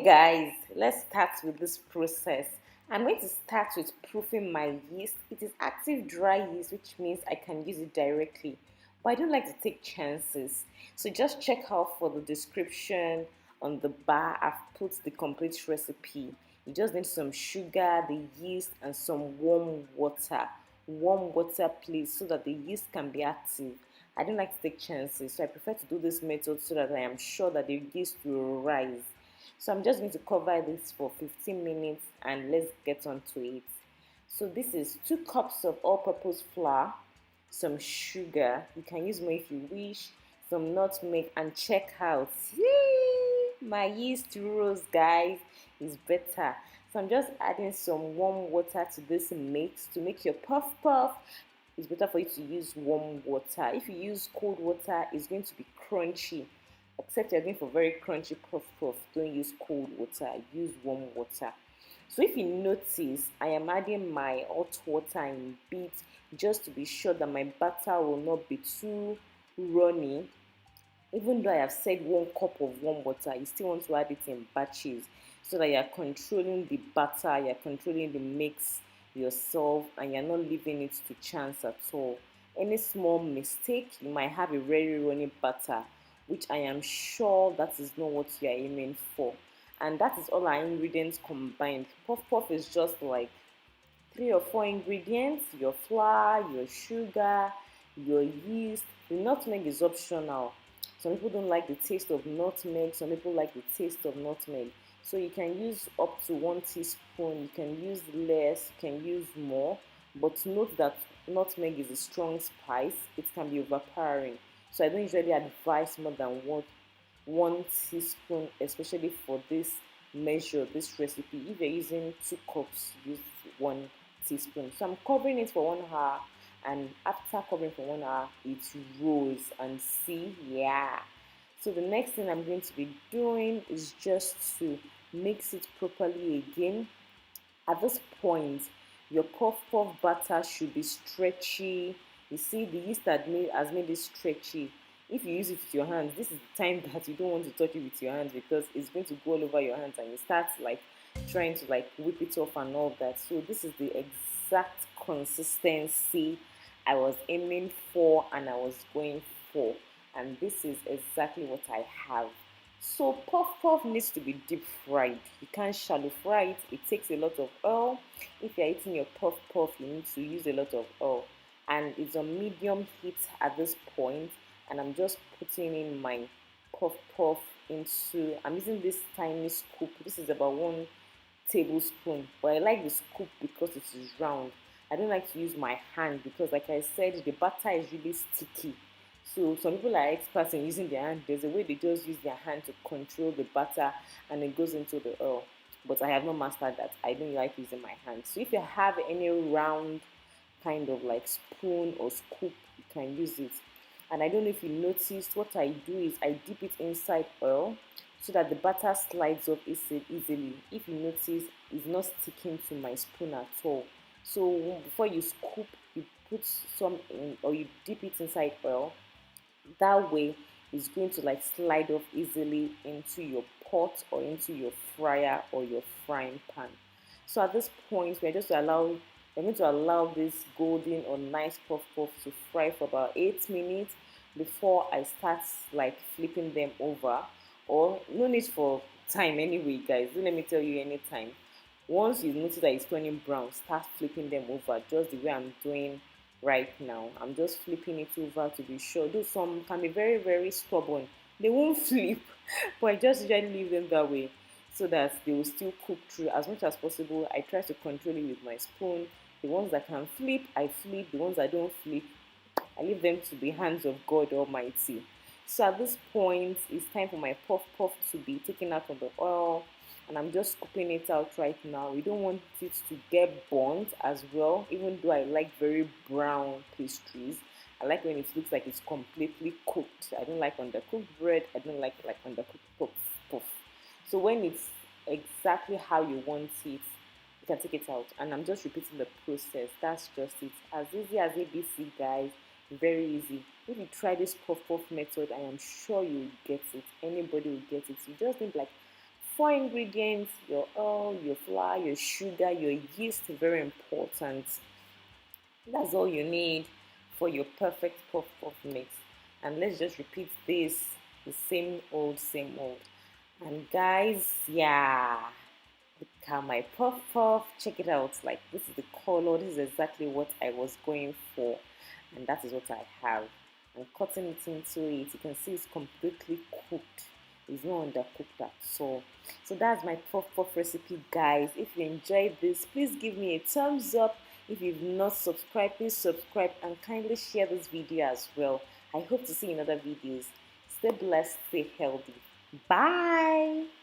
Guys, let's start with this process. I'm going to start with proofing my yeast. It is active dry yeast, which means I can use it directly, but I don't like to take chances. So just check out for the description on the bar. I've put the complete recipe. You just need some sugar, the yeast, and some warm water. Warm water, please, so that the yeast can be active. I don't like to take chances, so I prefer to do this method so that I am sure that the yeast will rise. So I'm just going to cover this for 15 minutes and let's get on to it. So this is 2 cups of all-purpose flour, some sugar, you can use more if you wish, some nutmeg, and check out. Yay! My yeast rose, guys, is better. So I'm just adding some warm water to this mix to make your puff puff. It's better for you to use warm water. If you use cold water, it's going to be crunchy. Except you're going for very crunchy puff puff, don't use cold water, use warm water. So if you notice, I am adding my hot water in bits just to be sure that my batter will not be too runny. Even though I have said 1 cup of warm water, you still want to add it in batches so that you're controlling the batter, you're controlling the mix yourself, and you're not leaving it to chance at all. Any small mistake, you might have a very runny batter, which I am sure that is not what you are aiming for. And that is all our ingredients combined. Puff puff is just like 3 or 4 ingredients: your flour, your sugar, your yeast. The nutmeg is optional. Some people don't like the taste of nutmeg, some people like the taste of nutmeg. So you can use up to 1 teaspoon, you can use less, you can use more. But note that nutmeg is a strong spice, it can be overpowering. So I don't usually advise more than 1 teaspoon, especially for this measure, this recipe. If you're using 2 cups, use 1 teaspoon. So I'm covering it for 1 hour, and after covering for 1 hour, it rose. And see, yeah. So the next thing I'm going to be doing is just to mix it properly again. At this point, your puff puff batter should be stretchy. You see, the yeast has made it stretchy. If you use it with your hands, this is the time that you don't want to touch it with your hands, because it's going to go all over your hands and you start like trying to like whip it off and all that. So this is the exact consistency I was aiming for and I was going for, and this is exactly what I have. So puff puff needs to be deep fried. You can't shallow fry it. It takes a lot of oil. If you're eating your puff puff, you need to use a lot of oil. And it's on medium heat at this point. And I'm just putting in my puff puff into, I'm using this tiny scoop. This is about 1 tablespoon. But I like the scoop because it is round. I don't like to use my hand because, like I said, the batter is really sticky. So some people are experts in using their hand. There's a way they just use their hand to control the batter and it goes into the oil. But I have not mastered that. I don't like using my hand. So if you have any round kind of like spoon or scoop, you can use it. And I don't know if you noticed, what I do is I dip it inside oil so that the batter slides off easily. If you notice, it's not sticking to my spoon at all. So before you scoop, you put some in, or you dip it inside oil. That way it's going to like slide off easily into your pot or into your fryer or your frying pan. So at this point, we're going to allow this golden or nice puff puff to fry for about 8 minutes before I start like flipping them over. Or no need for time anyway, guys, don't let me tell you anytime. Once you notice that it's turning brown, start flipping them over just the way I'm doing right now. I'm just flipping it over to be sure. Though some can be very, very stubborn, they won't flip, but I just usually leave them that way so that they will still cook through as much as possible. I try to control it with my spoon. The ones that can flip, I flip. The ones that don't flip, I leave them to the hands of God Almighty. So at this point, it's time for my puff puff to be taken out of the oil, and I'm just scooping it out right now. We don't want it to get burnt as well, even though I like very brown pastries. I like when it looks like it's completely cooked. I don't like undercooked bread. I don't like undercooked puff puff. So when it's exactly how you want it, you can take it out. And I'm just repeating the process. That's just it. As easy as ABC, guys. Very easy. If you try this puff puff method, I am sure you will get it. Anybody will get it. You just need like Four ingredients: your oil, your flour, your sugar, your yeast. Very important. That's all you need for your perfect puff puff mix. And let's just repeat this, the same old. And guys, yeah, look at my puff puff. Check it out. Like, this is the color. This is exactly what I was going for. And that is what I have. And cutting it into it, you can see it's completely cooked. It's not undercooked at all. So that's my puff puff recipe, guys. If you enjoyed this, please give me a thumbs up. If you've not subscribed, please subscribe and kindly share this video as well. I hope to see you in other videos. Stay blessed, stay healthy. Bye.